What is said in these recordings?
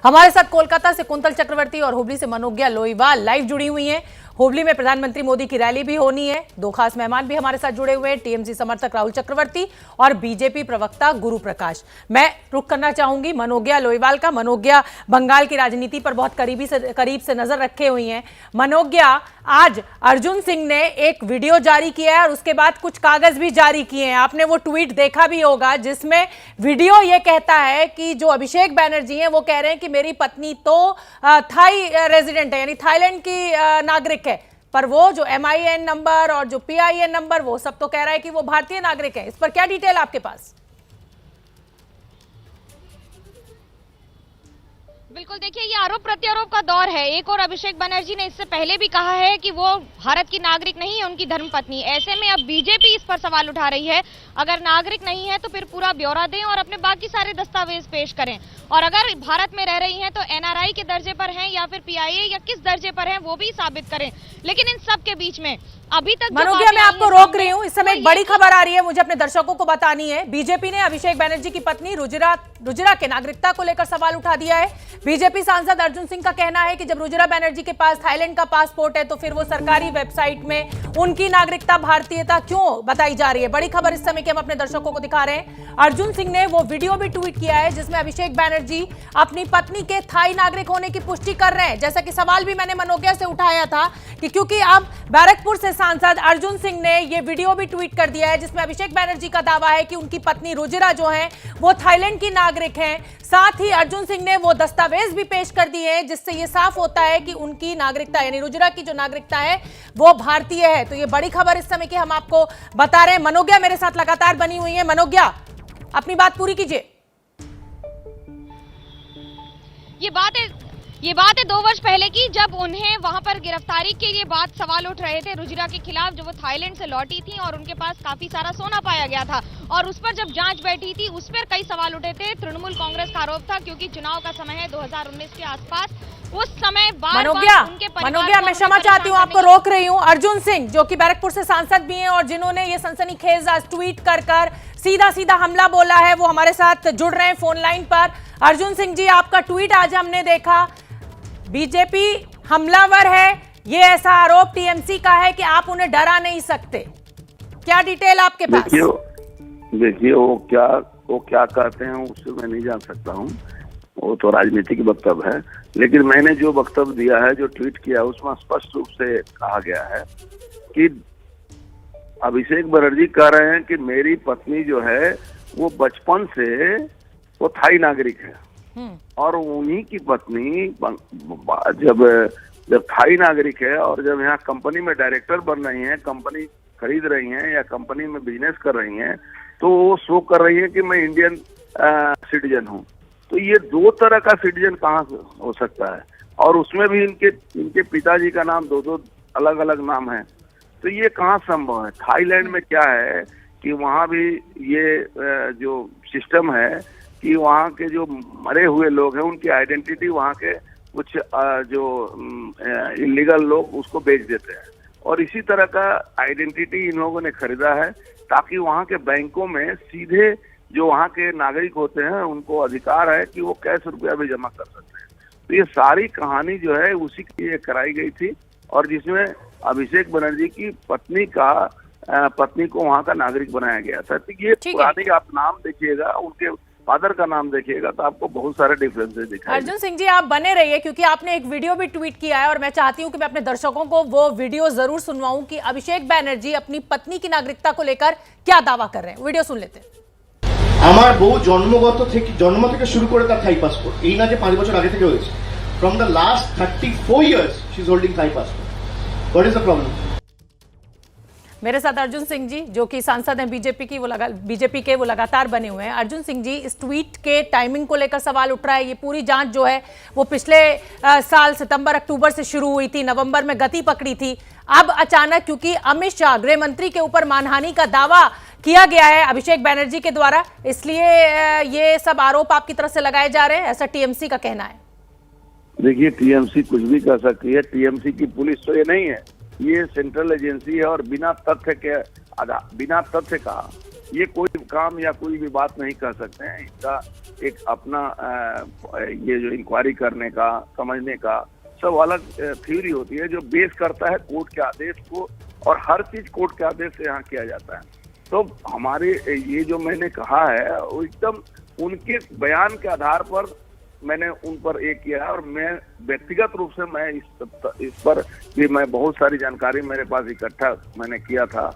हमारे साथ कोलकाता से कुंतल चक्रवर्ती और हुबली से मनोज्ञा लोईवाल लाइव जुड़ी हुई हैं। हुबली में प्रधानमंत्री मोदी की रैली भी होनी है। दो खास मेहमान भी हमारे साथ जुड़े हुए हैं, टीएमसी समर्थक राहुल चक्रवर्ती और बीजेपी प्रवक्ता गुरु प्रकाश। मैं रुख करना चाहूंगी मनोज्ञा लोईवाल का। मनोज्ञा बंगाल की राजनीति पर बहुत करीब से नजर रखे हुई हैं। मनोज्ञा, आज अर्जुन सिंह ने एक वीडियो जारी किया है और उसके बाद कुछ कागज भी जारी किए हैं। आपने वो ट्वीट देखा भी होगा जिसमें वीडियो ये कहता है कि जो अभिषेक बैनर्जी हैं वो कह रहे हैं कि मेरी पत्नी तो थाई रेजिडेंट है, यानी थाईलैंड की नागरिक है, पर वो जो MIN नंबर और जो PIN नंबर वो सब तो कह रहा है कि वो भारतीय नागरिक है। इस पर क्या डिटेल आपके पास? बिल्कुल, देखिए ये आरोप प्रत्यारोप का दौर है। एक और अभिषेक बनर्जी ने इससे पहले भी कहा है कि वो भारत की नागरिक नहीं है, उनकी धर्मपत्नी। ऐसे में अब बीजेपी इस पर सवाल उठा रही है। अगर नागरिक नहीं है तो फिर पूरा ब्यौरा दें और अपने बाकी सारे दस्तावेज पेश करें, और अगर भारत में रह रही हैं तो NRI के दर्जे पर हैं या फिर PIA या किस दर्जे पर हैं वो भी साबित करें। लेकिन इन सब के बीच में अभी तक मनोज्ञा, मैं आपको रोक रही हूं, इस समय एक बड़ी खबर आ रही है, मुझे अपने दर्शकों को बतानी है। बीजेपी ने अभिषेक बैनर्जी की पत्नी रुजिरा के नागरिकता को लेकर सवाल उठा दिया है। बीजेपी सांसद अर्जुन सिंह का कहना है कि जब रुजिरा बैनर्जी के पास थाईलैंड का पासपोर्ट है तो फिर वो सरकारी वेबसाइट में उनकी नागरिकता भारतीयता क्यों बताई जा रही है। बड़ी खबर इस समय की हम अपने दर्शकों को दिखा रहे हैं। अर्जुन सिंह ने वो वीडियो भी ट्वीट किया है जिसमें अभिषेक बैनर्जी अपनी पत्नी के थाई नागरिक होने की पुष्टि कर रहे हैं। जैसा कि सवाल भी मैंने मनोज्ञा से उठाया था कि क्योंकि अब बैरकपुर से सांसद अर्जुन सिंह ने ये वीडियो भी ट्वीट कर दिया है जिसमें अभिषेक बैनर्जी का दावा है कि उनकी पत्नी रुजिरा जो है वो थाईलैंड की नागरिक हैं। साथ ही अर्जुन सिंह ने वो दस्तावेज भी पेश कर दिए हैं जिससे ये साफ होता है कि उनकी नागरिकता यानी रुजिरा की जो नागरिकता है वो भारतीय है। तो ये बड़ी खबर इस समय की हम आपको बता रहे हैं। मनोज्ञा मेरे साथ लगातार बनी हुई है। मनोज्ञा, अपनी बात पूरी कीजिए। ये बात है 2 वर्ष पहले की, जब उन्हें वहां पर गिरफ्तारी के लिए बात सवाल उठ रहे थे रुजिरा के खिलाफ, जो वो थाईलैंड से लौटी थी और उनके पास काफी सारा सोना पाया गया था, और उस पर जब जांच बैठी थी उस पर कई सवाल उठे थे। तृणमूल कांग्रेस का आरोप था क्योंकि चुनाव का समय है 2019 के आसपास, उस समय मनोज्ञा, मैं क्षमा चाहती हूँ, आपको रोक रही हूँ। अर्जुन सिंह जो कि बैरकपुर से सांसद भी हैं और जिन्होंने ये सनसनीखेज ट्वीट कर सीधा हमला बोला है, वो हमारे साथ जुड़ रहे हैं फोन लाइन पर। अर्जुन सिंह जी, आपका ट्वीट आज हमने देखा, बीजेपी हमलावर है, ये ऐसा आरोप टीएमसी का है कि आप उन्हें डरा नहीं सकते। क्या डिटेल आपके पास? देखिए वो क्या कहते हैं उससे मैं नहीं जान सकता हूँ, वो तो राजनीतिक वक्तव्य है। लेकिन मैंने जो वक्तव्य दिया है, जो ट्वीट किया है, उसमें स्पष्ट रूप से कहा गया है कि अभिषेक बनर्जी कह रहे हैं कि मेरी पत्नी जो है वो बचपन से वो थाई नागरिक है और उन्हीं की पत्नी जब थाई नागरिक है और जब यहाँ कंपनी में डायरेक्टर बन रही हैं, कंपनी खरीद रही हैं या कंपनी में बिजनेस कर रही हैं, तो वो शो कर रही है कि मैं इंडियन सिटीजन हूँ। तो ये 2 तरह का सिटीजन कहाँ हो सकता है? और उसमें भी इनके पिताजी का नाम 2 अलग अलग नाम है, तो ये कहाँ संभव है? थाईलैंड में क्या है कि वहाँ भी ये जो सिस्टम है कि वहाँ के जो मरे हुए लोग हैं उनकी आइडेंटिटी वहाँ के कुछ जो इलीगल लोग उसको बेच देते हैं, और इसी तरह का आइडेंटिटी इन लोगों ने खरीदा है ताकि वहाँ के बैंकों में सीधे जो वहाँ के नागरिक होते हैं उनको अधिकार है कि वो कैश रुपया भी जमा कर सकते हैं। तो ये सारी कहानी जो है उसी के लिए कराई गई थी, और जिसमें अभिषेक बनर्जी की पत्नी को वहाँ का नागरिक बनाया गया था। तो ये पुरानी आप नाम देखिएगा, उनके फादर का नाम देखिएगा तो आपको बहुत सारे डिफरेंसेस दिखाई। अर्जुन सिंह जी, आप बने रहिए क्योंकि आपने एक वीडियो भी ट्वीट किया है और मैं चाहती हूं कि मैं अपने दर्शकों को वो वीडियो जरूर सुनवाऊं कि अभिषेक बैनर्जी अपनी पत्नी की नागरिकता को लेकर क्या दावा कर रहे हैं। वीडियो सुन लेते हैं। আমার বউ জন্ম থেকে শুরু করে তার থাই পাসপোর্ট, এই না যে 5 বছর আগে থেকে হয়েছে। From the last 34 years she is holding Thai passport. What is the problem? मेरे साथ अर्जुन सिंह जी जो कि सांसद हैं बीजेपी के, वो लगातार बने हुए हैं। अर्जुन सिंह जी, इस ट्वीट के टाइमिंग को लेकर सवाल उठ रहा है। ये पूरी जांच जो है वो पिछले साल सितंबर अक्टूबर से शुरू हुई थी, नवंबर में गति पकड़ी थी। अब अचानक क्योंकि अमित शाह गृह मंत्री के ऊपर मानहानि का दावा किया गया है अभिषेक बैनर्जी के द्वारा, इसलिए ये सब आरोप आपकी तरफ से लगाए जा रहे हैं, ऐसा टीएमसी का कहना है। देखिए, टीएमसी कुछ भी कर सकती है, टीएमसी की पुलिस तो ये नहीं है, ये सेंट्रल एजेंसी है, और बिना तथ्य का ये कोई काम या कोई भी बात नहीं कर सकते हैं। इसका एक अपना ये जो इंक्वायरी करने का, समझने का सब अलग थ्योरी होती है, जो बेस करता है कोर्ट के आदेश को, और हर चीज कोर्ट के आदेश से यहाँ किया जाता है। तो हमारे ये जो मैंने कहा है वो एकदम उनके बयान के आधार पर मैंने उन पर एक किया है, और मैं व्यक्तिगत रूप से मैं इस पर भी मैं बहुत सारी जानकारी मेरे पास इकट्ठा मैंने किया था,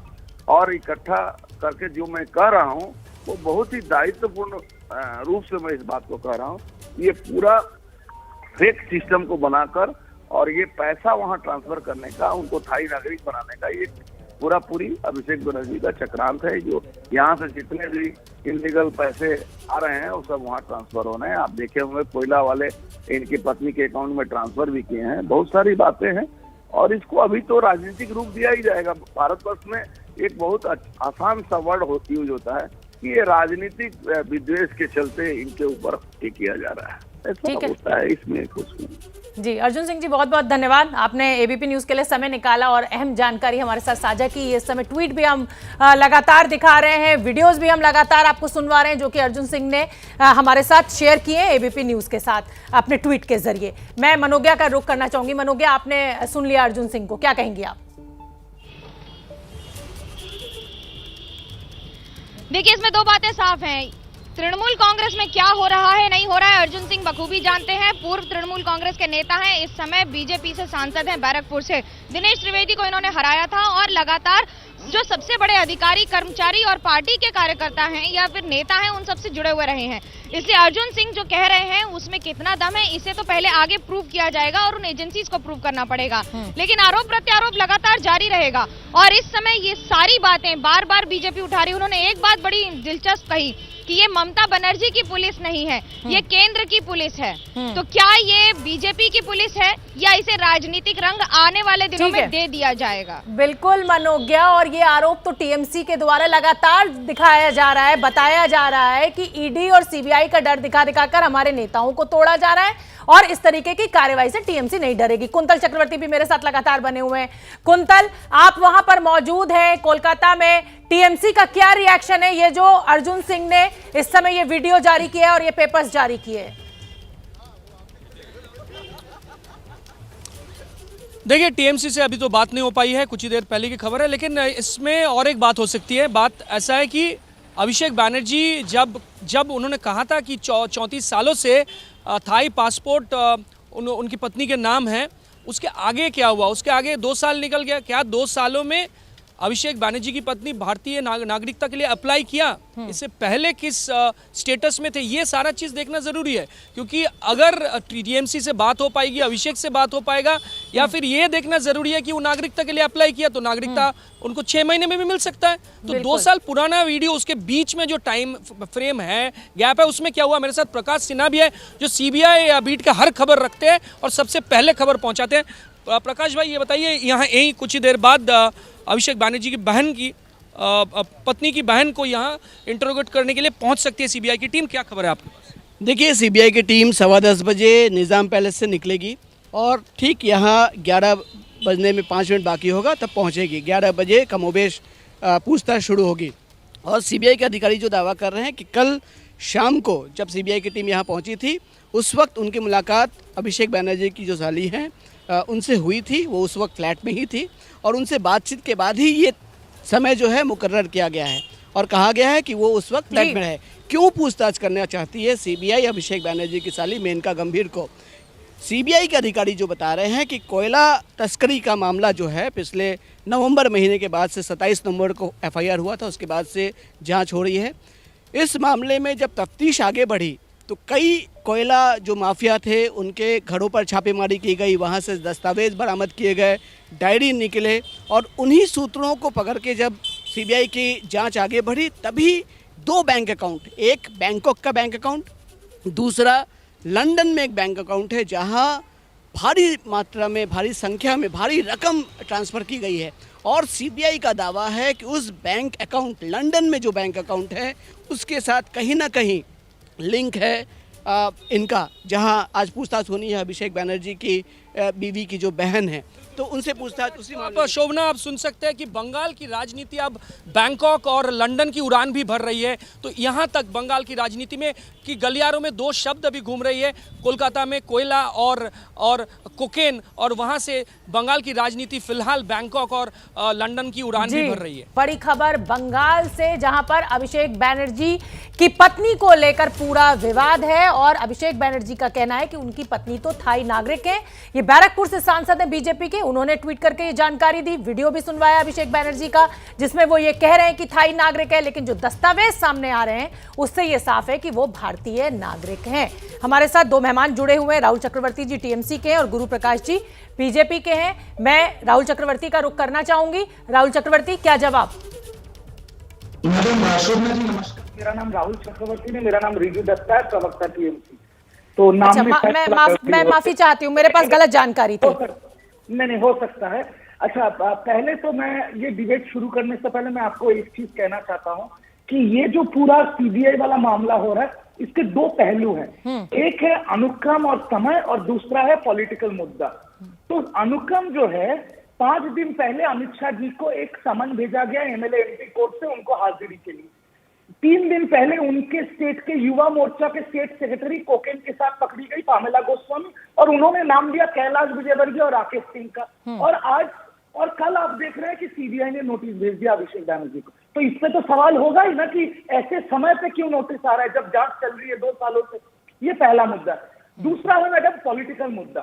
और इकट्ठा करके जो मैं कह रहा हूँ वो बहुत ही दायित्वपूर्ण रूप से मैं इस बात को कह रहा हूँ। ये पूरा फेक सिस्टम को बनाकर और ये पैसा वहाँ ट्रांसफर करने का, उनको थाई नागरिक बनाने का ये पूरी अभिषेक बनर्जी का चक्रांत है, जो यहाँ से जितने भी इलीगल पैसे आ रहे हैं वो सब वहाँ ट्रांसफर होने हैं। आप देखे होंगे कोयला वाले इनकी पत्नी के अकाउंट में ट्रांसफर भी किए हैं। बहुत सारी बातें हैं, और इसको अभी तो राजनीतिक रूप दिया ही जाएगा। भारतवर्ष में एक बहुत आसान सा वर्ड यूज होता है कि ये राजनीतिक विद्वेष के चलते इनके ऊपर ये किया जा रहा है, ऐसा होता है। इसमें कुछ जी, अर्जुन सिंह जी बहुत बहुत धन्यवाद, आपने एबीपी न्यूज़ के लिए समय निकाला और अहम जानकारी हमारे साथ साझा की। इस समय ट्वीट भी हम लगातार दिखा रहे हैं, वीडियोस भी हम लगातार आपको सुनवा रहे हैं, जो कि अर्जुन सिंह ने हमारे साथ शेयर किए एबीपी न्यूज़ के साथ अपने ट्वीट के जरिए। मैं मनोज्ञा का रुख करना चाहूंगी। मनोज्ञा, आपने सुन लिया अर्जुन सिंह को, क्या कहेंगी आप? देखिए, इसमें दो बातें साफ हैं। तृणमूल कांग्रेस में क्या हो रहा है, नहीं हो रहा है, अर्जुन सिंह बखूबी जानते हैं। पूर्व तृणमूल कांग्रेस के नेता हैं, इस समय बीजेपी से सांसद हैं, बैरकपुर से। दिनेश त्रिवेदी को इन्होंने हराया था, और लगातार जो सबसे बड़े अधिकारी, कर्मचारी और पार्टी के कार्यकर्ता हैं या फिर नेता हैं, उन सबसे जुड़े हुए रहे हैं। इसलिए अर्जुन सिंह जो कह रहे हैं उसमें कितना दम है, इसे तो पहले आगे प्रूव किया जाएगा और उन एजेंसीज को प्रूव करना पड़ेगा। लेकिन आरोप प्रत्यारोप लगातार जारी रहेगा, और इस समय ये सारी बातें बार बार बीजेपी उठा रही है। उन्होंने एक बात बड़ी दिलचस्प कही कि ये ममता बनर्जी की पुलिस नहीं है, ये केंद्र की पुलिस है। तो क्या ये बीजेपी की पुलिस है, या इसे राजनीतिक रंग आने वाले दिनों में दे दिया जाएगा? बिल्कुल मनोज्ञा, और ये आरोप तो टीएमसी के द्वारा लगातार दिखाया जा रहा है, बताया जा रहा है कि ईडी और सीबीआई का डर दिखा दिखाकर हमारे नेताओं को तोड़ा जा रहा है, और इस तरीके की कार्रवाई से टीएमसी नहीं डरेगी। कुंतल चक्रवर्ती भी मेरे साथ लगातार बने हुए हैं। कुंतल, आप वहां पर मौजूद हैं कोलकाता में, टीएमसी का क्या रिएक्शन है ये जो अर्जुन सिंह ने इस समय ये वीडियो जारी किया और ये पेपर्स जारी किए? देखिए, टीएमसी से अभी तो बात नहीं हो पाई है, कुछ ही देर पहले की खबर है, लेकिन इसमें और एक बात हो सकती है। बात ऐसा है कि अभिषेक बैनर्जी जब उन्होंने कहा था कि 34 सालों से थाई पासपोर्ट उनकी पत्नी के नाम है, उसके आगे क्या हुआ? उसके आगे 2 साल निकल गया। क्या 2 सालों में अभिषेक बैनर्जी की पत्नी भारतीय नागरिकता के लिए अप्लाई किया? इससे पहले किस स्टेटस में थे? ये सारा चीज़ देखना ज़रूरी है, क्योंकि अगर टीएमसी से बात हो पाएगी, अभिषेक से बात हो पाएगा, या फिर ये देखना ज़रूरी है कि वो नागरिकता के लिए अप्लाई किया तो नागरिकता उनको 6 महीने में भी मिल सकता है। तो 2 साल पुराना वीडियो, उसके बीच में जो टाइम फ्रेम है, गैप है, उसमें क्या हुआ? मेरे साथ प्रकाश सिन्हा भी है, जो सीबीआई या बीट का हर खबर रखते हैं और सबसे पहले खबर पहुँचाते हैं। प्रकाश भाई, ये बताइए, यहाँ यही कुछ ही देर बाद अभिषेक बैनर्जी की बहन की पत्नी की बहन को यहाँ इंटरोगेट करने के लिए पहुँच सकती है सीबीआई की टीम, क्या खबर है आपके पास? देखिए, सीबीआई की टीम 10:15 बजे निज़ाम पैलेस से निकलेगी, और ठीक यहाँ 11 बजने में 5 मिनट बाकी होगा तब पहुँचेगी। 11 बजे कमोबेश पूछताछ शुरू होगी। और सीबीआई के अधिकारी जो दावा कर रहे हैं कि कल शाम को जब सीबीआई की टीम यहाँ पहुँची थी, उस वक्त उनकी मुलाकात अभिषेक बैनर्जी की जो साली हैं उनसे हुई थी। वो उस वक्त फ्लैट में ही थी, और उनसे बातचीत के बाद ही ये समय जो है मुकर्रर किया गया है, और कहा गया है कि वो उस वक्त फ्लैट में रहे। क्यों पूछताछ करना चाहती है सीबीआई अभिषेक बैनर्जी की साली मेनका गंभीर को? सीबीआई के अधिकारी जो बता रहे हैं कि कोयला तस्करी का मामला जो है पिछले नवंबर महीने के बाद से 27 नवंबर को एफआईआर हुआ था, उसके बाद से जांच हो रही है। इस मामले में जब तफ्तीश आगे बढ़ी तो कई कोयला जो माफिया थे उनके घरों पर छापेमारी की गई, वहाँ से दस्तावेज बरामद किए गए, डायरी निकले, और उन्हीं सूत्रों को पकड़ के जब सीबीआई की जांच आगे बढ़ी तभी 2 बैंक अकाउंट, एक बैंकॉक का बैंक अकाउंट, दूसरा लंदन में एक बैंक अकाउंट है जहां भारी मात्रा में, भारी संख्या में, भारी रकम ट्रांसफ़र की गई है। और सीबीआई का दावा है कि उस बैंक अकाउंट, लंदन में जो बैंक अकाउंट है, उसके साथ कहीं ना कहीं लिंक है इनका, जहां आज पूछताछ होनी है अभिषेक बनर्जी की बीवी की जो बहन है, तो उनसे पूछताछ उसी आप शोभना, आप सुन सकते हैं कि बंगाल की राजनीति अब बैंकॉक और लंदन की उड़ान भी भर रही है। तो यहाँ तक बंगाल की राजनीति में कि गलियारों में दो शब्द अभी घूम रही है, कोलकाता में कोयला और कोकेन, और वहाँ से बंगाल की राजनीति फिलहाल बैंकॉक और लंदन की उड़ान भी भर रही है। बड़ी खबर बंगाल से, जहां पर अभिषेक बनर्जी की पत्नी को लेकर पूरा विवाद है और अभिषेक बनर्जी का कहना है कि उनकी पत्नी तो थाई नागरिक है। ये बैरकपुर से सांसद हैं बीजेपी के, उन्होंने ट्वीट करके ये जानकारी दी, वीडियो भी सुनवाया अभिषेक बनर्जी का, जिसमें वो ये कह रहे हैं कि थाई नागरिक है, लेकिन जो दस्तावेज सामने आ रहे हैं उससे ये साफ है कि वो भारतीय नागरिक हैं। हमारे साथ दो मेहमान जुड़े हुए हैं, राहुल चक्रवर्ती जी टीएमसी के हैं और गुरु प्रकाश जी बीजेपी के हैं। मैं राहुल चक्रवर्ती का रुख करना चाहूंगी। राहुल चक्रवर्ती, क्या जवाब? मेरा नाम राहुल चक्रवर्ती है, मेरा नाम रिजू दत्ता है, प्रवक्ता टीएमसी। तो नाम अच्छा, मैं माफी चाहती हूँ, मेरे पास गलत जानकारी थी। नहीं हो सकता है। अच्छा, पहले तो मैं ये डिबेट शुरू करने से पहले मैं आपको एक चीज कहना चाहता हूँ कि ये जो पूरा सीबीआई वाला मामला हो रहा है, इसके दो पहलू हैं। एक है अनुक्रम और समय, और दूसरा है पॉलिटिकल मुद्दा। तो अनुक्रम जो है, 5 दिन पहले अमित शाह जी को एक समन भेजा गया एमएलए एमपी कोर्ट से उनको हाजिरी के लिए। 3 दिन पहले उनके स्टेट के युवा मोर्चा के स्टेट सेक्रेटरी कोकेन के साथ पकड़ी गई पामेला गोस्वामी, और उन्होंने नाम लिया कैलाश विजयवर्गीय और राकेश सिंह का। और आज और कल आप देख रहे हैं कि सीबीआई ने नोटिस भेज दिया अभिषेक बनर्जी को। तो इस पे तो सवाल होगा ही ना कि ऐसे समय पे क्यों नोटिस आ रहा है जब जांच चल रही है 2 सालों से। ये पहला मुद्दा। दूसरा है मैडम पॉलिटिकल मुद्दा।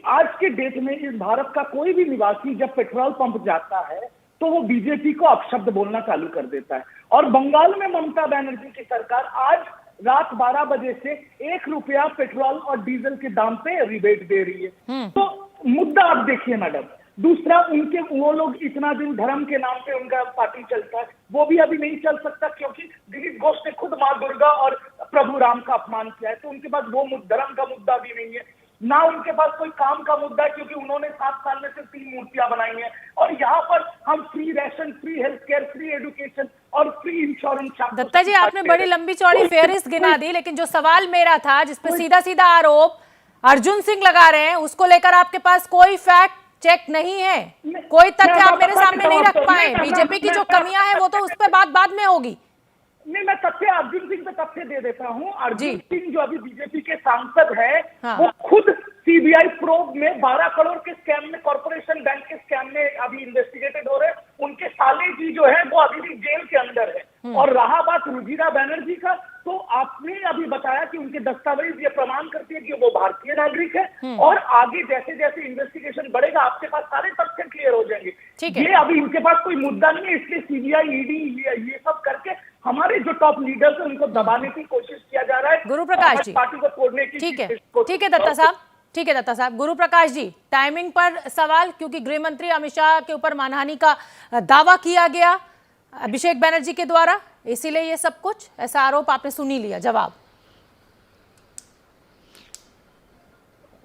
आज के डेट में इस भारत का कोई भी निवासी जब पेट्रोल पंप जाता है तो वो बीजेपी को अपशब्द बोलना चालू कर देता है। और बंगाल में ममता बनर्जी की सरकार आज रात 12 बजे से 1 रुपया पेट्रोल और डीजल के दाम पे रिबेट दे रही है। तो मुद्दा आप देखिए मैडम। दूसरा, उनके वो लोग इतना दिन धर्म के नाम पे उनका पार्टी चलता है, वो भी अभी नहीं चल सकता क्योंकि दिलीप घोष ने खुद माँ दुर्गा और प्रभु राम का अपमान किया है। तो उनके पास वो धर्म का मुद्दा भी नहीं है, ना उनके पास कोई काम का मुद्दा है क्योंकि उन्होंने 7 साल में सिर्फ 3 मूर्तियां बनाई हैं। और यहाँ पर हम free ration, free health care, free education और फ्री इंश्योरेंस। दत्ता जी, आपने बड़ी लंबी चौड़ी फेहरिस्त गिना दी, लेकिन जो सवाल मेरा था, जिसपे सीधा सीधा आरोप अर्जुन सिंह लगा रहे हैं, उसको लेकर आपके पास कोई फैक्ट चेक नहीं है, कोई तथ्य आप मेरे सामने नहीं रख पाए। बीजेपी की जो कमियां हैं वो तो उस पर बात बाद में होगी। नहीं, मैं तथ्य अर्जुन सिंह पे तथ्य दे देता हूँ। अर्जुन सिंह जो अभी बीजेपी के सांसद है, वो खुद सीबीआई प्रोब में 12 करोड़ के स्कैम में, कॉर्पोरेशन बैंक के स्कैम में अभी इन्वेस्टिगेटेड हो रहे हैं। उनके साले जी जो है वो अभी भी जेल के अंदर है। और रहा बात रुजिरा बनर्जी का, तो आपने अभी बताया कि उनके दस्तावेज ये प्रमाण करती है कि वो भारतीय नागरिक है। और आगे जैसे जैसे इन्वेस्टिगेशन बढ़ेगा आपके पास सारे तथ्य क्लियर हो जाएंगे। ये अभी इनके पास कोई मुद्दा नहीं है, इसलिए सीबीआई, ईडी ये सब करके हमारे जो टॉप लीडर्स हैं उनको दबाने की कोशिश किया जा रहा है, गुरु प्रकाश जी, पार्टी को तोड़ने की। ठीक है दत्ता साहब, ठीक है दत्ता साहब। गुरु प्रकाश जी, टाइमिंग पर सवाल, क्योंकि गृह मंत्री अमित शाह के ऊपर मानहानि का दावा किया गया अभिषेक बनर्जी के द्वारा, इसीलिए ये सब कुछ, ऐसा आरोप आपने सुन ही लिया। जवाब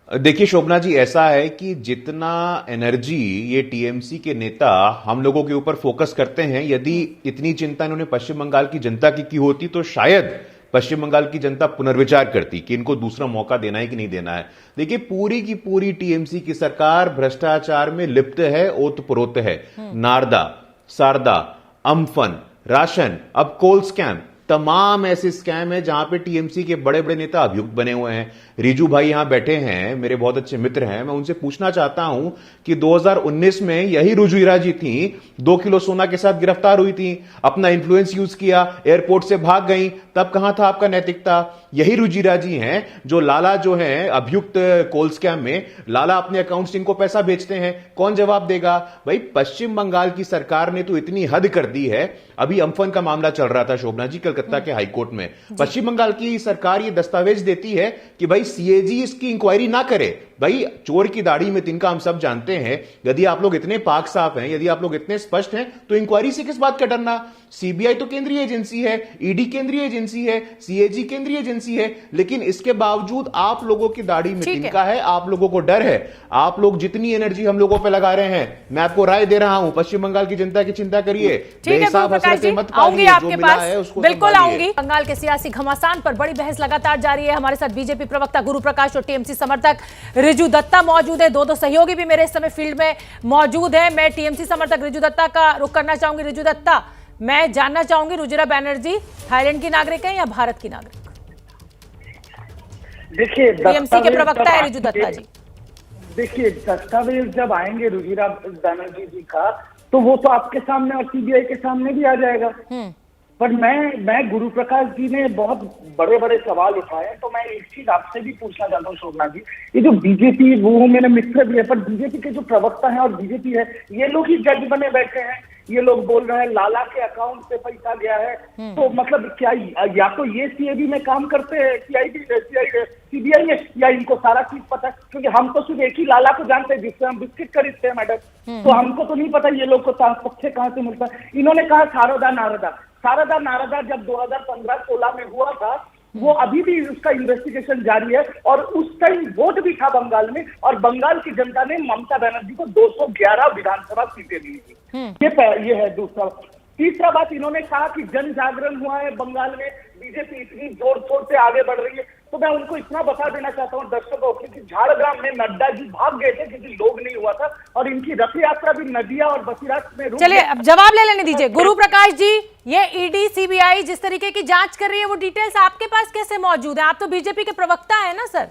देखिए शोभना जी, ऐसा है कि जितना एनर्जी ये टीएमसी के नेता हम लोगों के ऊपर फोकस करते हैं, यदि इतनी चिंता इन्होंने पश्चिम बंगाल की जनता की होती तो शायद पश्चिम बंगाल की जनता पुनर्विचार करती कि इनको दूसरा मौका देना है कि नहीं देना है। देखिए, पूरी की पूरी टीएमसी की सरकार भ्रष्टाचार में लिप्त है, ओतप्रोत है। नारदा, सारदा, अम्फन, राशन, अब कोल स्कैम, तमाम ऐसे स्कैम है जहां पे टीएमसी के बड़े बड़े नेता अभियुक्त बने हुए हैं। रिजू भाई यहां बैठे हैं, मेरे बहुत अच्छे मित्र हैं। मैं उनसे पूछना चाहता हूं कि 2019 में यही रुजुरा जी थी, 2 किलो सोना के साथ गिरफ्तार हुई थी, अपना इन्फ्लुएंस यूज किया, एयरपोर्ट से भाग गई, तब कहां था आपका नैतिकता? यही रुजिरा जी हैं जो लाला जो है अभियुक्त कोल स्कैम में, लाला अपने अकाउंट से इनको पैसा भेजते हैं। कौन जवाब देगा? भाई पश्चिम बंगाल की सरकार ने तो इतनी हद कर दी है। अभी अम्फन का मामला चल रहा था शोभना जी कलकत्ता के हाईकोर्ट में। पश्चिम बंगाल की सरकार ये दस्तावेज देती है कि भाई सीएजी इसकी इंक्वायरी ना करे। भाई चोर की दाढ़ी में तिनका हम सब जानते हैं। यदि आप लोग इतने पाक साफ हैं, यदि आप लोग इतने स्पष्ट हैं, तो इंक्वायरी से किस बात का डरना? सीबीआई तो केंद्रीय एजेंसी है, ईडी केंद्रीय एजेंसी है, सीएजी केंद्रीय एजेंसी है, लेकिन इसके बावजूद आप लोगों की दाढ़ी में तिनका है, आप लोगों को डर है। आप लोग जितनी एनर्जी हम लोगों पे लगा रहे हैं, मैं आपको राय दे रहा हूं, पश्चिम बंगाल की जनता की चिंता करिए, बेहिसाब हसरतें मत पालिए, आऊंगी आपके पास, बिल्कुल आऊंगी। बंगाल के सियासी घमासान पर बड़ी बहस लगातार जारी है। हमारे साथ बीजेपी प्रवक्ता गुरु प्रकाश और टीएमसी समर्थक रिजू दत्ता मौजूद है। दो सहयोगी भी मेरे इस समय फील्ड में मौजूद है। मैं टीएमसी समर्थक रिजू दत्ता का रुख करना चाहूंगी। रिजू दत्ता, मैं जानना चाहूंगी, रुजिरा बनर्जी थाईलैंड की नागरिक है या भारत की नागरिक? देखिए, टीएमसी के प्रवक्ता है रिजू दत्ता जी। देखिए, दस्तावेज जब आएंगे रुजिरा बनर्जी जी का, तो वो तो आपके सामने और सीबीआई के सामने भी आ जाएगा। पर मैं गुरु प्रकाश जी ने बहुत बड़े बड़े सवाल उठाए, तो मैं एक चीज आपसे भी पूछना चाहता हूँ शोभना जी, ये जो बीजेपी, वो मेरे मित्र भी है, पर बीजेपी के जो प्रवक्ता हैं और बीजेपी है, ये लोग ही जज बने बैठे हैं। ये लोग बोल रहे हैं लाला के अकाउंट से पैसा गया है, तो मतलब क्या या तो ये सीएबी में काम करते हैं, सीबीआई में, या इनको सारा चीज पता है? क्योंकि हम तो सिर्फ एक ही लाला को जानते हैं जिससे हम बिस्किट खरीदते हैं मैडम, तो हमको तो नहीं पता ये लोग को तथ्य कहाँ से मिलता है। इन्होंने कहा शारदा नारदा जब 2015-16 में हुआ था, वो अभी भी उसका इन्वेस्टिगेशन जारी है, और उस टाइम वोट भी था बंगाल में, और बंगाल की जनता ने ममता बनर्जी को 211 विधानसभा सीटें दी थी। ये है दूसरा। तीसरा बात, इन्होंने कहा कि जन जागरण हुआ है बंगाल में, बीजेपी इतनी जोर शोर से आगे बढ़ रही है। तो मैं उनको इतना बता देना चाहता हूँ दर्शकों को कि झाड़ग्राम में नड्डा जी भाग गए थे क्योंकि लोग नहीं हुआ था, और इनकी रथ यात्रा भी नदिया और बसीरात में रुक। चलिए, अब जवाब ले लेने दीजिए गुरु प्रकाश जी। ये ईडी सीबीआई जिस तरीके की जांच कर रही है, वो डिटेल्स आपके पास कैसे मौजूद है? आप तो बीजेपी के प्रवक्ता है ना सर।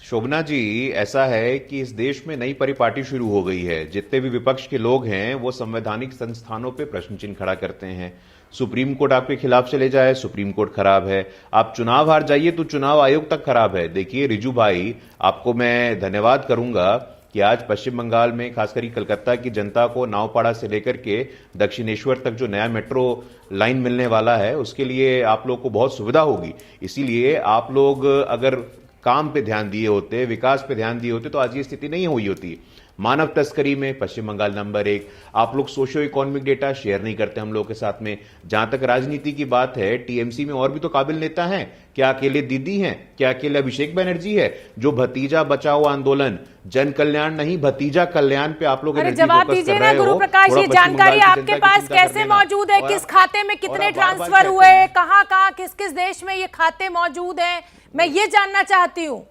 शोभना जी, ऐसा है कि इस देश में नई परिपाटी शुरू हो गई है। जितने भी विपक्ष के लोग हैं, वो संवैधानिक संस्थानों पे प्रश्न चिन्ह खड़ा करते हैं। सुप्रीम कोर्ट आपके खिलाफ चले जाए, सुप्रीम कोर्ट खराब है। आप चुनाव हार जाइए तो चुनाव आयोग तक खराब है। देखिए रिजू भाई, आपको मैं धन्यवाद करूंगा कि आज पश्चिम बंगाल में, खासकर कलकत्ता की जनता को नावपाड़ा से लेकर के दक्षिणेश्वर तक जो नया मेट्रो लाइन मिलने वाला है, उसके लिए आप लोग को बहुत सुविधा होगी। इसीलिए आप लोग अगर काम पे ध्यान दिए होते, विकास पे ध्यान दिए होते, तो आज ये स्थिति नहीं हुई होती। मानव तस्करी में पश्चिम बंगाल नंबर 1। आप लोग सोशियो इकोनॉमिक डेटा शेयर नहीं करते हम लोग के साथ में। जहां तक राजनीति की बात है, टीएमसी में और भी तो काबिल नेता हैं। क्या अकेले दीदी हैं? क्या अकेले अभिषेक बनर्जी है? जो भतीजा बचाओ आंदोलन, जन कल्याण नहीं भतीजा कल्याण पे आप लोग जवाब दीजिए ना गुरु प्रकाश, ये जानकारी आपके पास कैसे मौजूद है? किस खाते में कितने ट्रांसफर हुए, कहां कहां किस किस देश में ये खाते मौजूद हैं? मैं ये जानना चाहती हूँ।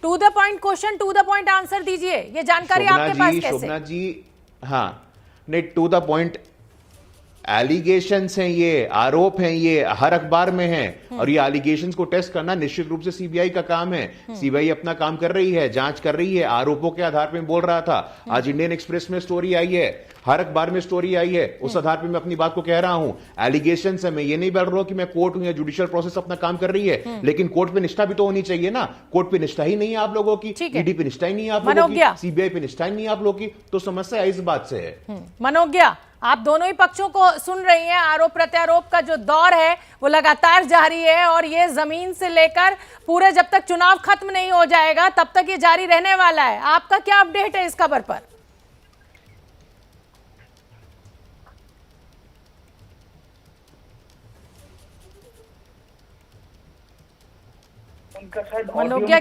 To the point question, to the point answer दीजिए। ये जानकारी आपके पास कैसे? शोभना जी, हाँ, नहीं, टू द पॉइंट एलिगेशंस हैं, ये आरोप हैं, ये हर अखबार में हैं, और ये एलिगेशंस को टेस्ट करना निश्चित रूप से सीबीआई का काम है। सीबीआई अपना काम कर रही है, जांच कर रही है, आरोपों के आधार पर बोल रहा था। आज इंडियन एक्सप्रेस में स्टोरी आई है, हर अखबार में स्टोरी आई है, उस आधार पर मैं अपनी बात को कह रहा हूं। एलिगेशंस है, मैं ये नहीं बोल रहा हूं कि मैं कोर्ट हूं या जुडिशियल प्रोसेस अपना काम कर रही है, लेकिन कोर्ट पे निष्ठा भी तो होनी चाहिए ना। कोर्ट पे निष्ठा ही नहीं है आप लोगों की, ईडी पे निष्ठा ही नहीं है आप लोगों की, सीबीआई पे निष्ठा ही नहीं है आप लोगों की, तो समस्या इस बात से है। मनोज्ञा, आप दोनों ही पक्षों को सुन रही हैं। आरोप प्रत्यारोप का जो दौर है वो लगातार जारी है, और ये जमीन से लेकर पूरे जब तक चुनाव खत्म नहीं हो जाएगा तब तक ये जारी रहने वाला है। आपका क्या अपडेट है इस खबर पर? मनोज्ञा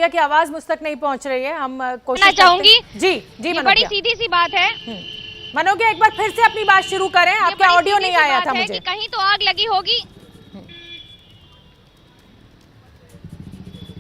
की आवाज मुझ तक नहीं पहुंच रही है। हम कोशिश चाहूंगी। जी मनोज्ञा, बड़ी सीधी सी बात है। मनोज्ञा, एक बार फिर से अपनी बात शुरू करें, आपका ऑडियो नहीं आया था मुझे। कि कहीं तो आग लगी होगी।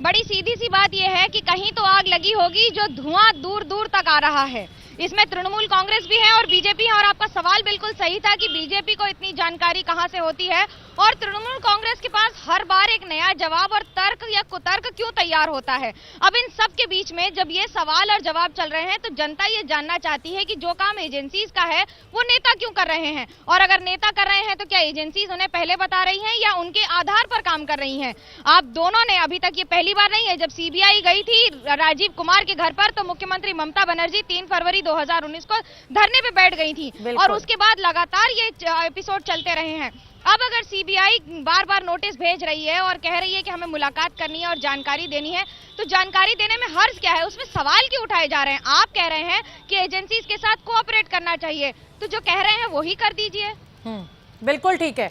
बड़ी सीधी सी बात यह है कि कहीं तो आग लगी होगी, जो धुआं दूर दूर तक आ रहा है। इसमें तृणमूल कांग्रेस भी है और बीजेपी है। और आपका सवाल बिल्कुल सही था कि बीजेपी को इतनी जानकारी कहां से होती है, और तृणमूल कांग्रेस के पास हर बार एक नया जवाब और तर्क या कुतर्क क्यों तैयार होता है। अब इन सब के बीच में जब ये सवाल और जवाब चल रहे हैं, तो जनता ये जानना चाहती है कि जो काम एजेंसीज का है वो नेता क्यों कर रहे हैं, और अगर नेता कर रहे हैं तो क्या एजेंसीज उन्हें पहले बता रही हैं या उनके आधार पर काम कर रही हैं। आप दोनों ने, अभी तक ये पहली बार नहीं है, जब सीबीआई गई थी राजीव कुमार के घर पर, तो मुख्यमंत्री ममता बनर्जी 3 फरवरी 2019 को धरने पे बैठ गई थी, और उसके बाद लगातार ये एपिसोड चलते रहे हैं। अब अगर सीबीआई बार बार नोटिस भेज रही है और कह रही है कि हमें मुलाकात करनी है और जानकारी देनी है, तो जानकारी देने में हर्ज क्या है? उसमें सवाल क्यों उठाए जा रहे हैं? आप कह रहे हैं कि एजेंसीज के साथ कोऑपरेट करना चाहिए, तो जो कह रहे हैं वो ही कर दीजिए। बिल्कुल ठीक है।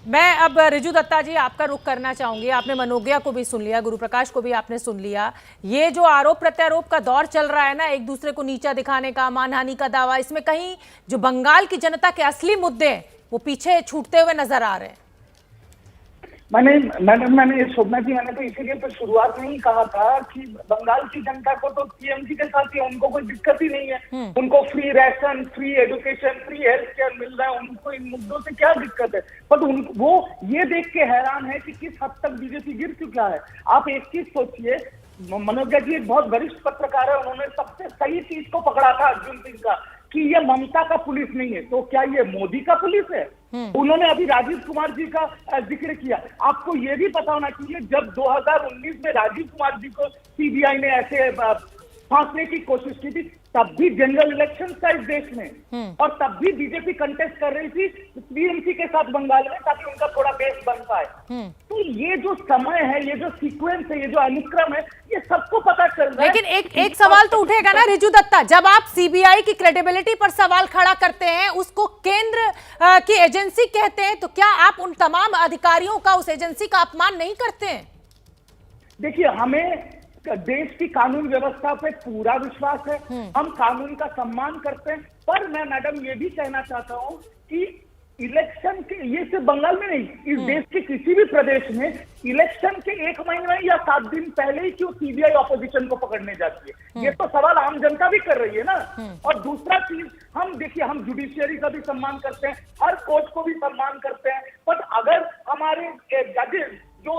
मैं अब रिजू दत्ता जी आपका रुख करना चाहूंगी। आपने मनोगिया को भी सुन लिया, गुरु प्रकाश को भी आपने सुन लिया। ये जो आरोप प्रत्यारोप का दौर चल रहा है ना, एक दूसरे को नीचा दिखाने का, मानहानि का दावा, इसमें कहीं जो बंगाल की जनता के असली मुद्दे हैं वो पीछे छूटते हुए नजर आ रहे हैं। मैंने शोभना जी, मैंने तो इसीलिए तो शुरुआत में ही कहा था कि बंगाल की जनता को तो टीएमसी के साथ ही उनको कोई दिक्कत ही नहीं है। उनको free ration, free education, free health care मिल रहा है, उनको इन मुद्दों से क्या दिक्कत है? पर वो ये देख के हैरान है कि किस हद तक बीजेपी गिर चुका है। आप एक चीज सोचिए, मनोज जी एक बहुत वरिष्ठ पत्रकार है, उन्होंने सबसे सही चीज को पकड़ा था अर्जुन सिंह का, कि ये ममता का पुलिस नहीं है, तो क्या ये मोदी का पुलिस है? उन्होंने अभी राजीव कुमार जी का जिक्र किया। आपको ये भी पता होना चाहिए, जब 2019 में राजीव कुमार जी को सीबीआई ने ऐसे फांसने की कोशिश की थी, तब भी जनरल इलेक्शन था इस देश में, और तब भी बीजेपी कंटेस्ट कर रही थी टीएमसी के साथ बंगाल में, ताकि उनका थोड़ा बेस बन पाए। तो ये जो समय है, ये जो सीक्वेंस है, ये जो अनुक्रम है, ये सबको पता चल रहा है। लेकिन एक सवाल तो उठेगा ना रिजू दत्ता, जब आप सीबीआई की क्रेडिबिलिटी पर सवाल खड़ा करते हैं, उसको केंद्र की एजेंसी कहते हैं, तो क्या आप उन तमाम अधिकारियों का, उस एजेंसी का अपमान नहीं करते हैं? देखिए, हमें देश की कानून व्यवस्था पे पूरा विश्वास है, हम कानून का सम्मान करते हैं। पर मैं मैडम ये भी कहना चाहता हूँ कि इलेक्शन के, ये सिर्फ बंगाल में नहीं, इस देश के किसी भी प्रदेश में इलेक्शन के 1 महीने या 7 दिन पहले ही क्यों सीबीआई ऑपोजिशन को पकड़ने जाती है? ये तो सवाल आम जनता भी कर रही है ना। और दूसरा चीज, हम देखिए, हम जुडिशियरी का भी सम्मान करते हैं, हर कोर्ट को भी सम्मान करते हैं, पर अगर हमारे जजेस जो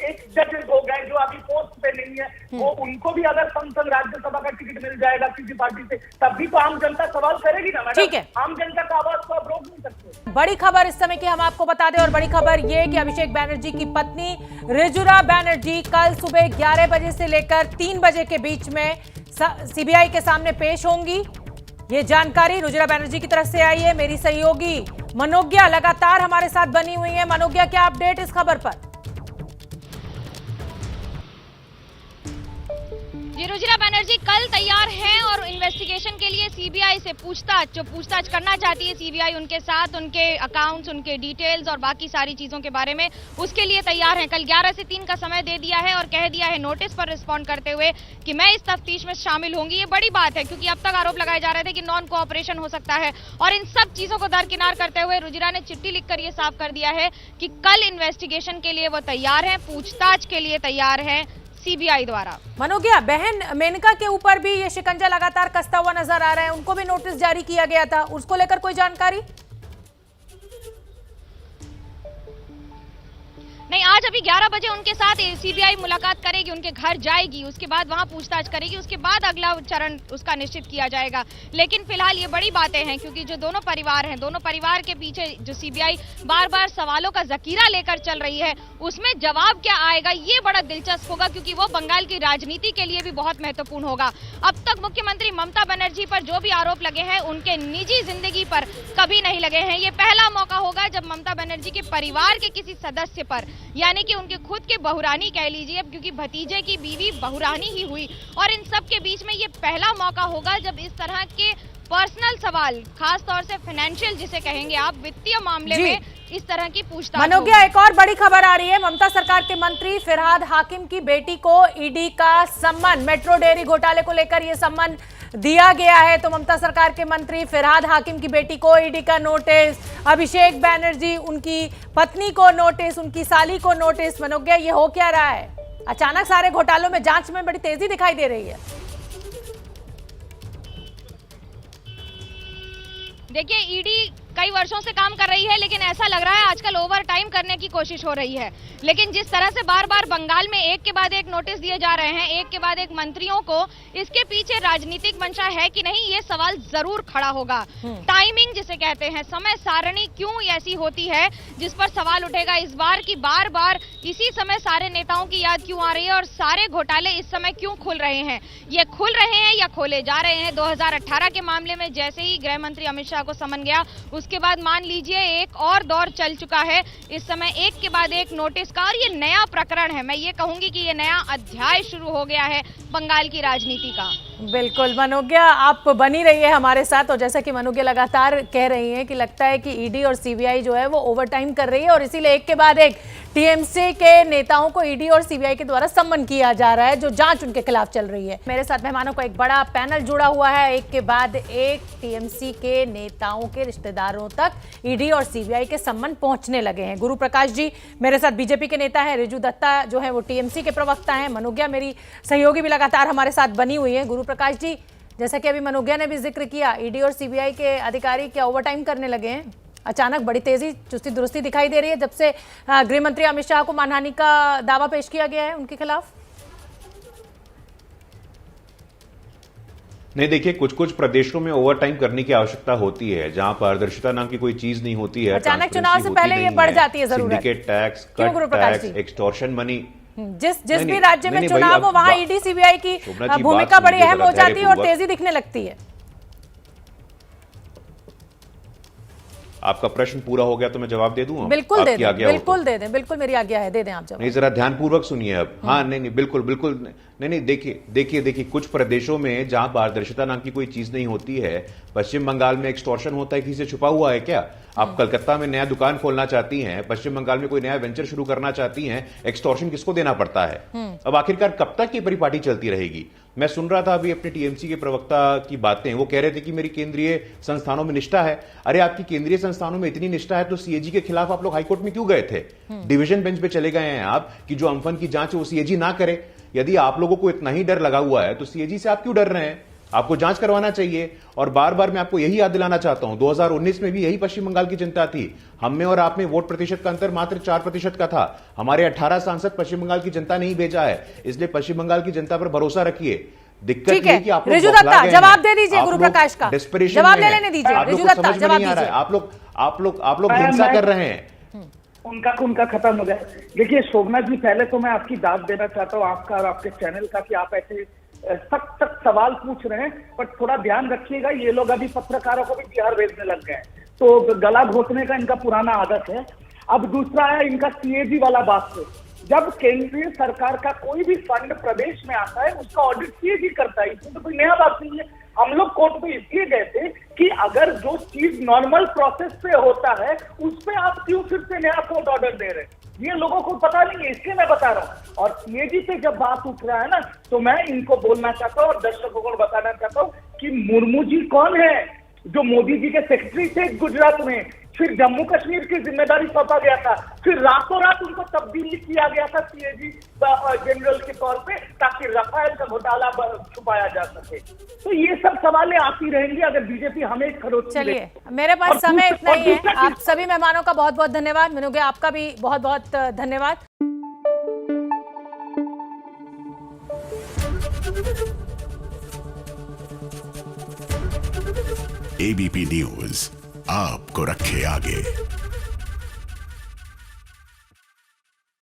एक जजेस हो गए जो अभी पोस्ट पे नहीं है, वो उनको भी अगर संसद राज्यसभा का टिकट मिल जाएगा किसी पार्टी से, तब भी तो आम जनता सवाल करेगी ना मैडम। ठीक है, आम जनता का आवाज को आप रोक नहीं सकते। बड़ी खबर इस समय की हम आपको बता दें, और बड़ी खबर ये कि अभिषेक बैनर्जी की पत्नी रिजुरा बैनर्जी कल सुबह 11 बजे से लेकर 3 बजे के बीच में सीबीआई के सामने पेश होंगी। ये जानकारी रुजिरा बैनर्जी की तरफ से आई है। मेरी सहयोगी मनोगिया लगातार हमारे साथ बनी हुई है। मनोगिया, क्या अपडेट इस खबर पर? जी, रुजिरा बैनर्जी कल तैयार हैं और इन्वेस्टिगेशन के लिए सीबीआई से पूछताछ करना चाहती है सीबीआई उनके साथ, उनके अकाउंट्स, उनके डिटेल्स और बाकी सारी चीजों के बारे में, उसके लिए तैयार हैं। कल 11 से 3 का समय दे दिया है और कह दिया है नोटिस पर रिस्पॉन्ड करते हुए कि मैं इस तफ्तीश में शामिल होंगी। ये बड़ी बात है, क्योंकि अब तक आरोप लगाए जा रहे थे कि नॉन कोऑपरेशन हो सकता है, और इन सब चीजों को दरकिनार करते हुए रुजिरा ने चिट्ठी लिखकर ये साफ कर दिया है कि कल इन्वेस्टिगेशन के लिए वो तैयार है, पूछताछ के लिए तैयार है सीबीआई द्वारा। मनोगिया, बहन मेनका के ऊपर भी ये शिकंजा लगातार कसता हुआ नजर आ रहा है, उनको भी नोटिस जारी किया गया था, उसको लेकर कोई जानकारी? नहीं, आज अभी 11 बजे उनके साथ सीबीआई मुलाकात करेगी, उनके घर जाएगी, उसके बाद वहां पूछताछ करेगी, उसके बाद अगला चरण उसका निश्चित किया जाएगा। लेकिन फिलहाल ये बड़ी बातें हैं, क्योंकि जो दोनों परिवार हैं, दोनों परिवार के पीछे जो सीबीआई बार बार सवालों का जखीरा लेकर चल रही है, उसमें जवाब क्या आएगा ये बड़ा दिलचस्प होगा, क्योंकि वो बंगाल की राजनीति के लिए भी बहुत महत्वपूर्ण होगा। अब तक मुख्यमंत्री ममता बनर्जी पर जो भी आरोप लगे हैं, उनके निजी जिंदगी पर कभी नहीं लगे हैं। ये पहला मौका होगा जब ममता बनर्जी के परिवार के किसी सदस्य पर, यानी कि उनके खुद के बहुरानी कह लीजिए, क्योंकि भतीजे की बीवी बहुरानी ही हुई, और इन सब के बीच में ये पहला मौका होगा जब इस तरह के पर्सनल सवाल, खास तौर से फाइनेंशियल जिसे कहेंगे आप, वित्तीय मामले में इस तरह की पूछताछ। मनोगिया, एक और बड़ी खबर आ रही है, ममता सरकार के मंत्री फिरहाद हाकिम की बेटी को ईडी का सम्मन, मेट्रो डेयरी घोटाले को लेकर यह सम्मन दिया गया है। तो ममता सरकार के मंत्री फिरहाद हाकिम की बेटी को ईडी का नोटिस, अभिषेक बैनर्जी उनकी पत्नी को नोटिस, उनकी साली को नोटिस। मनोगिया, ये हो क्या रहा है? अचानक सारे घोटालों में जांच में बड़ी तेजी दिखाई दे रही है। देखिए, ईडी कई वर्षों से काम कर रही है, लेकिन ऐसा लग रहा है आजकल ओवर टाइम करने की कोशिश हो रही है। लेकिन जिस तरह से बार बार बंगाल में एक के बाद एक नोटिस दिए जा रहे हैं, एक के बाद एक मंत्रियों को, इसके पीछे राजनीतिक मंशा है कि नहीं, ये सवाल जरूर खड़ा होगा। टाइमिंग जिसे कहते हैं, समय सारणी क्यों ऐसी होती है, जिस पर सवाल उठेगा इस बार की बार बार इसी समय सारे नेताओं की याद क्यों आ रही है और सारे घोटाले इस समय क्यों खुल रहे हैं। ये खुल रहे हैं या खोले जा रहे हैं? 2018 के मामले में जैसे ही गृह मंत्री अमित शाह को समन गया, उसके बाद मान लीजिए एक और दौर चल चुका है। इस समय एक के बाद एक नोटिस का, और ये नया प्रकरण है। मैं ये कहूंगी कि ये नया अध्याय शुरू हो गया है बंगाल की राजनीति का। बिल्कुल मनोज्ञा, आप बनी रही है हमारे साथ। और जैसा कि मनोज्ञा लगातार कह रही हैं कि लगता है कि ईडी और सीबीआई जो है वो ओवरटाइम कर रही है, और इसीलिए एक के बाद एक टीएमसी के नेताओं को ईडी और सीबीआई के द्वारा सम्मन किया जा रहा है, जो जांच उनके खिलाफ चल रही है। मेरे साथ मेहमानों का एक बड़ा पैनल जुड़ा हुआ है। एक के बाद एक टीएमसी के नेताओं के रिश्तेदारों तक ईडी और सीबीआई के सम्मन पहुंचने लगे हैं। गुरु प्रकाश जी मेरे साथ बीजेपी के नेता है, रिजू दत्ता जो है वो टीएमसी के प्रवक्ता हैं, मनोज्ञा मेरी सहयोगी भी लगातार हमारे साथ बनी हुई है। गुरु प्रकाश जी, जैसा कि अभी मनोज्ञा ने भी जिक्र किया, ईडी और सीबीआई के अधिकारी क्या ओवरटाइम करने लगे हैं? अचानक बड़ी तेजी चुस्ती दुरुस्ती दिखाई दे रही है जब से गृह मंत्री अमित शाह को मानहानि का दावा पेश किया गया है उनके खिलाफ। नहीं, देखिए, कुछ कुछ प्रदेशों में ओवर टाइम करने की आवश्यकता होती है, जहां पारदर्शिता नाम की कोई चीज नहीं होती है, अचानक चुनाव से पहले ये बढ़ जाती है जरूरत। सिंडिकेट टैक्स, क्यों कट गुरुप्रकाश टैक्स, जी? एक्सटॉर्शन मनी, जिस भी राज्य में चुनाव हो वहां ईडी सीबीआई की भूमिका बड़ी अहम हो जाती है और तेजी दिखने लगती है। आपका प्रश्न पूरा हो गया तो मैं जवाब दे दूं? बिल्कुल दे दें, बिल्कुल दे दें, बिल्कुल मेरी आज्ञा है, दे दें आप जवाब। नहीं, जरा ध्यानपूर्वक सुनिए अब। हाँ, नहीं, बिल्कुल बिल्कुल नहीं, देखिए, कुछ प्रदेशों में जहां पारदर्शिता नाम की कोई चीज नहीं होती है, पश्चिम बंगाल में एक्सटॉर्शन होता है, किसी से छुपा हुआ है क्या? आप कलकत्ता में नया दुकान खोलना चाहती हैं, पश्चिम बंगाल में कोई नया वेंचर शुरू करना चाहती हैं, एक्सटॉर्शन किसको देना पड़ता है? अब आखिरकार कब तक ये परिपाटी चलती रहेगी? मैं सुन रहा था अभी अपने टीएमसी के प्रवक्ता की बातें, वो कह रहे थे कि मेरी केंद्रीय संस्थानों में निष्ठा है। अरे, आपकी केंद्रीय संस्थानों में इतनी निष्ठा है तो सीएजी के खिलाफ आप लोग हाईकोर्ट में क्यों गए थे? डिवीजन बेंच पे चले गए हैं आप कि जो अम्फन की जांच है वो सीएजी ना करे। यदि आप लोगों को इतना ही डर लगा हुआ है तो सीएजी से आप क्यों डर रहे हैं? आपको जांच करवाना चाहिए। और बार बार मैं आपको यही याद दिलाना चाहता हूं, 2019 में भी यही पश्चिम बंगाल की जनता थी। हम में और आप में वोट प्रतिशत का अंतर मात्र 4% का था। हमारे 18 सांसद पश्चिम बंगाल की जनता ने ही भेजा है, इसलिए पश्चिम बंगाल की जनता पर भरोसा रखिए। दिक्कत ये है कि आप लोग रिजू दत्ता जवाब दे दीजिए, गुरु प्रकाश का जवाब ले लेने दीजिए। रिजू दत्ता जवाब दीजिए। आप लोग हिंसा कर रहे हैं। उनका खत्म हो गया। देखिए शोभना जी, पहले तो मैं आपकी दाद देना चाहता हूँ आपका और आपके चैनल का कि आप ऐसे सख्त सवाल पूछ रहे हैं, पर थोड़ा ध्यान रखिएगा, ये लोग अभी पत्रकारों को भी बिहार भेजने लग गए हैं, तो गला घोटने का इनका पुराना आदत है। अब दूसरा है इनका सीएजी वाला बात से, जब केंद्रीय सरकार का कोई भी फंड प्रदेश में आता है उसका ऑडिट सीएजी करता है, इसमें तो कोई नया बात नहीं है। हम लोग कोर्ट में इसलिए गए थे कि अगर जो चीज नॉर्मल प्रोसेस पे होता है उस पे आप क्यों फिर से नया कोर्ट ऑर्डर दे रहे हैं, ये लोगों को पता नहीं है, इसलिए मैं बता रहा हूँ। और सीएजी पे जब बात उठ रहा है ना, तो मैं इनको बोलना चाहता हूँ और दर्शकों को बताना चाहता हूँ कि मुर्मू जी कौन है, जो मोदी जी के सेक्रेटरी थे गुजरात में, फिर जम्मू कश्मीर की जिम्मेदारी सौंपा गया था, फिर रातों रात उनको तब्दीली किया गया था सीएजी जनरल के तौर पे, ताकि राफेल का घोटाला छुपाया जा सके। तो ये सब सवालें आती रहेंगी अगर बीजेपी हमें खरोच। चलिए, मेरे पास समय इतना ही है। आप सभी मेहमानों का बहुत बहुत धन्यवाद। मनोज्ञा, आपका भी बहुत बहुत धन्यवाद। एबीपी न्यूज आपको रखे आगे।